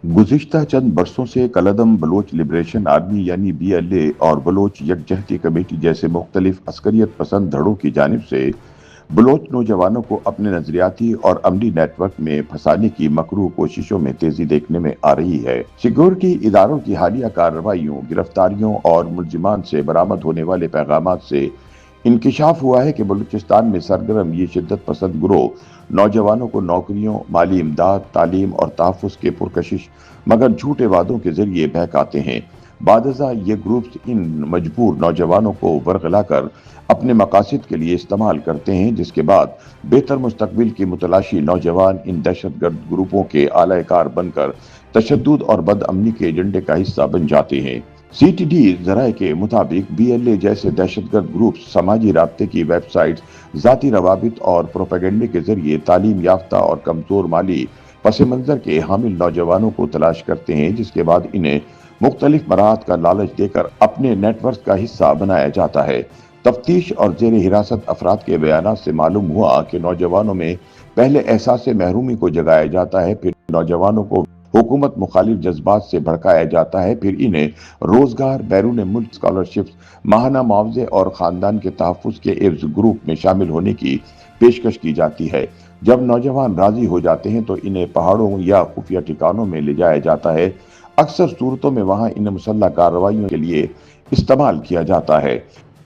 गुज़िश्ता चंद बरसों से कलअदम Bloch liberation army यानी BLA और बलोच यकजहती कमेटी जैसे मुख्तलिफ अस्करियत पसंद धड़ों की जानिब से बलोच नौजवानों को अपने नजरियाती और अमली नेटवर्क में फंसाने की मकरूह कोशिशों में तेजी देखने में आ रही है। सिक्योरिटी इदारों की हालिया कार्रवाइयों, गिरफ्तारियों और मुलजिमान से बरामद होने वाले पैगामात से इंकिशाफ हुआ है कि बलूचिस्तान में सरगर्म ये शिद्दत पसंद गिरोह नौजवानों को नौकरियों, माली इमदाद, तालीम और तहफ़्फ़ुज़ के पुरकशिश मगर झूठे वादों के जरिए बहकाते हैं। बादज़ा ये ग्रुप्स इन मजबूर नौजवानों को वरगलाकर अपने मकासद के लिए इस्तेमाल करते हैं, जिसके बाद बेहतर मुस्तकबिल की मुतलाशी नौजवान इन दहशतगर्द ग्रुपों के आलाकार बनकर तशद्दुद और बदअमनी के एजेंडे का हिस्सा बन जाते हैं। CTD ज़राए के मुताबिक BLA जैसे दहशतगर्द ग्रुप समाजी राब्ते की वेबसाइट, ज़ाती रवाबित और प्रोपेगेंडे के जरिए तालीम याफ्ता और कमज़ोर माली पस मंज़र के हामिल नौजवानों को तलाश करते हैं, जिसके बाद इन्हें मुख्तलिफ मराहत का लालच देकर अपने नेटवर्क का हिस्सा बनाया जाता है। तफ्तीश और जेर हिरासत अफराद के बयानात से मालूम हुआ कि नौजवानों में पहले एहसास महरूमी को जगाया जाता है, फिर नौजवानों को हुकूमत मुखालिफ जज्बात से भड़काया जाता है, फिर इन्हें रोजगार, बैरून मुल्क स्कॉलरशिप्स, माहाना मुआवजे और खानदान के तहफ़्फ़ुज़ के एवज ग्रुप में शामिल होने की पेशकश की जाती है। जब नौजवान राजी हो जाते हैं तो इन्हें पहाड़ों या खुफिया ठिकानों में ले जाया जाता है। अक्सर सूरतों में वहां इन्हें मुसल्लह कार्रवाइयों के लिए इस्तेमाल किया जाता है,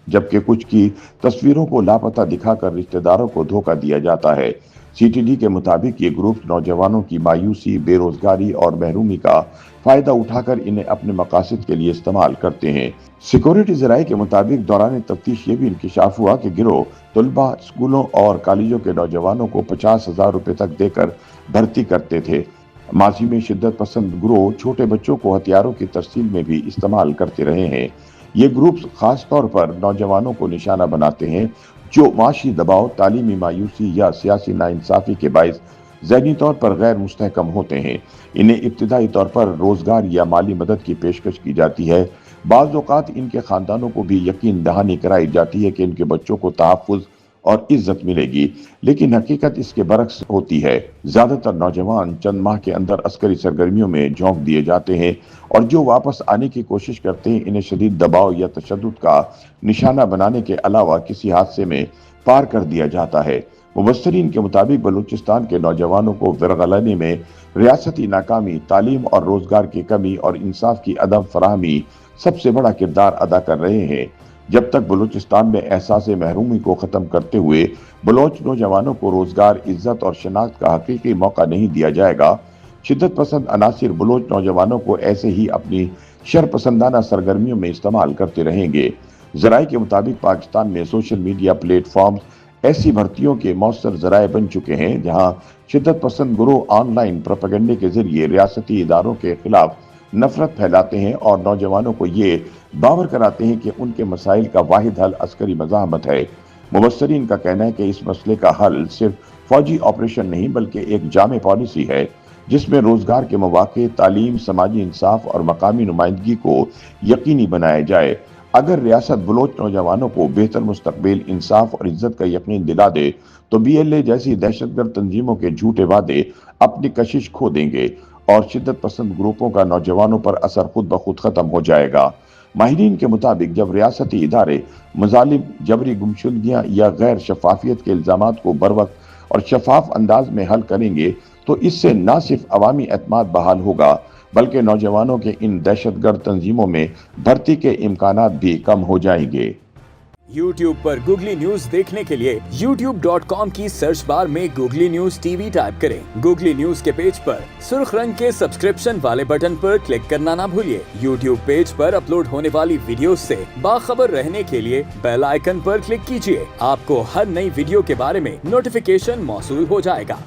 जबकि कुछ की तस्वीरों को लापता दिखाकर रिश्तेदारों को धोखा दिया जाता है। CTD के मुताबिक ये ग्रुप नौजवानों की मायूसी, बेरोजगारी और महरूमी का फायदा उठाकर इन्हें अपने मकासद के लिए इस्तेमाल करते हैं। सिक्योरिटी ज़राए के मुताबिक दौरान तफ्तीश ये भी इंकिशाफ हुआ कि गिरोह तलबा, स्कूलों और कॉलेजों के नौजवानों को 50,000 रुपए तक देकर भर्ती करते थे। माजी में शिद्दत पसंद ग्रोह छोटे बच्चों को हथियारों की तरसील में भी इस्तेमाल करते रहे हैं। ये ग्रुप्स खास तौर पर नौजवानों को निशाना बनाते हैं जो माशी दबाव, तालीमी मायूसी या सियासी नाइंसाफी के बाइस ज़हनी तौर पर गैर मुस्तहकम होते हैं। इन्हें इब्तिदाई तौर पर रोजगार या माली मदद की पेशकश की जाती है। बाज़ औक़ात इनके खानदानों को भी यकीन दहानी कराई जाती है कि इनके बच्चों को तहफ़्फ़ुज़ और इज्जत मिलेगी, लेकिन हकीकत इसके बरक्स होती है। ज्यादातर नौजवान चंद माह के अंदर अस्करी सरगर्मियों में झोंक दिए जाते हैं और जो वापस आने की कोशिश करते हैं इन्हें शदीद दबाव या तशद्दुद का निशाना बनाने के अलावा किसी हादसे में पार कर दिया जाता है। मुबस्सरीन के मुताबिक बलूचिस्तान के नौजवानों को वरगलाने में रियासती नाकामी, तालीम और रोजगार की कमी और इंसाफ की अदम फराहमी सबसे बड़ा किरदार अदा कर रहे हैं। जब तक बलूचिस्तान में एहसास महरूमी को ख़त्म करते हुए बलोच नौजवानों को रोजगार, इज्जत और शनाख्त का हकीकी मौका नहीं दिया जाएगा, शिद्दत पसंद अनासिर बलोच नौजवानों को ऐसे ही अपनी शरपसंदाना सरगर्मियों में इस्तेमाल करते रहेंगे। ज़राए के मुताबिक पाकिस्तान में सोशल मीडिया प्लेटफॉर्म्स ऐसी भर्तियों के मौसर ज़राए बन चुके हैं जहां शिद्दत पसंद गिरोह ऑनलाइन प्रोपेगेंडे के जरिए रियासती इदारों के खिलाफ नफरत फैलाते हैं और नौजवानों को ये बावर कराते हैं कि उनके मसाइल का वाहिद हल अस्करी मज़ाहमत है। मुबस्सरीन का कहना है कि इस मसले का हल सिर्फ फौजी ऑपरेशन नहीं बल्कि एक जामे पॉलिसी है जिसमें रोजगार के मौके, तालीम, समाजी इंसाफ और मकामी नुमाइंदगी को यकीनी बनाया जाए। अगर रियासत बलोच नौजवानों को बेहतर मुस्तकबिल, इंसाफ और इज्जत का यकीन दिला दे तो BLA जैसी दहशतगर्द तंजीमों के झूठे वादे अपनी कशिश खो देंगे और शिद्दत पसंद ग्रुपों का नौजवानों पर असर खुद ब खुद खत्म हो जाएगा। माहिरीन के मुताबिक जब रियासती इदारे मजालिम, जबरी गुमशुदगियां या गैर शफाफियत के इल्जामात को बर वक्त और शफाफ अंदाज में हल करेंगे तो इससे न सिर्फ अवामी एतमाद बहाल होगा बल्कि नौजवानों के इन दहशतगर्द तंजीमों में भर्ती के इम्कानात भी कम हो जाएंगे। YouTube पर गूगली न्यूज देखने के लिए youtube.com की सर्च बार में गूगली न्यूज TV टाइप करें। गूगली न्यूज के पेज पर सुर्ख रंग के सब्सक्रिप्शन वाले बटन पर क्लिक करना ना भूलिए। YouTube पेज पर अपलोड होने वाली वीडियो से बाखबर रहने के लिए बेल आइकन पर क्लिक कीजिए। आपको हर नई वीडियो के बारे में नोटिफिकेशन मौसूल हो जाएगा।